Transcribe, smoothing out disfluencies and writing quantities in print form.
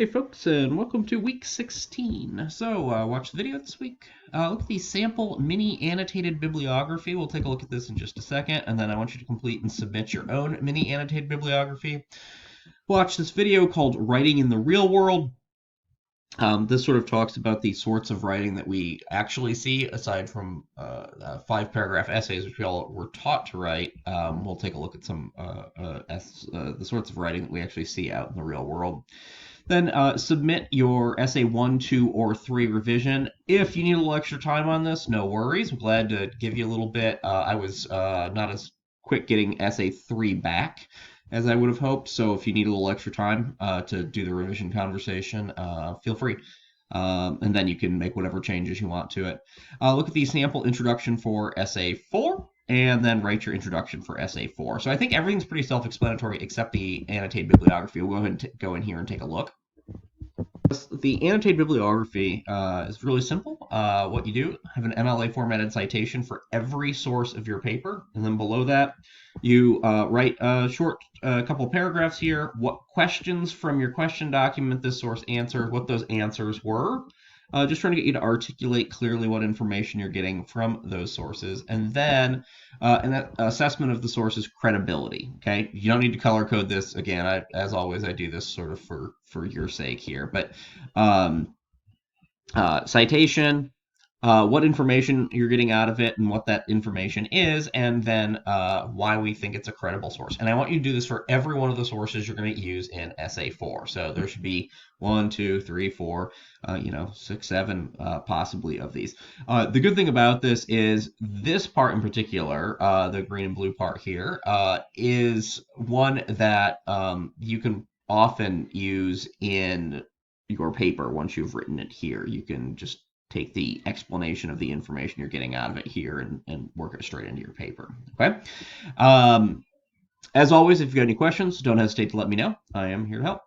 Hey folks, and welcome to week 16. So, watch the video this week. Look at the sample mini annotated bibliography. We'll take a look at this in just a second, and then I want you to complete and submit your own mini annotated bibliography. Watch this video called Writing in the Real World. This sort of talks about the sorts of writing that we actually see, aside from 5-paragraph essays, which we all were taught to write. We'll take a look at some the sorts of writing that we actually see out in the real world. Then submit your essay 1, 2, or 3 revision. If you need a little extra time on this, no worries. I'm glad to give you a little bit. I was not as quick getting essay 3 back as I would have hoped. So if you need a little extra time to do the revision conversation, feel free. And then you can make whatever changes you want to it. Look at the sample introduction for essay 4, and then write your introduction for essay 4. So I think everything's pretty self-explanatory except the annotated bibliography. We'll go ahead and go in here and take a look. The annotated bibliography is really simple. What you do, have an MLA formatted citation for every source of your paper, and then below that, you write a short couple paragraphs here, what questions from your question document this source answered, what those answers were. Just trying to get you to articulate clearly what information you're getting from those sources, and then an assessment of the source's credibility. Okay, you don't need to color code this. Again, as always, I do this sort of for your sake here, but citation, what information you're getting out of it and what that information is, and then why we think it's a credible source. And I want you to do this for every one of the sources you're going to use in essay 4. So there should be 1, 2, 3, 4, 6, 7 possibly of these. The good thing about this is this part in particular, the green and blue part here, is one that you can often use in your paper. Once you've written it here, you can just take the explanation of the information you're getting out of it here and work it straight into your paper. Okay. As always, if you've got any questions, don't hesitate to let me know. I am here to help.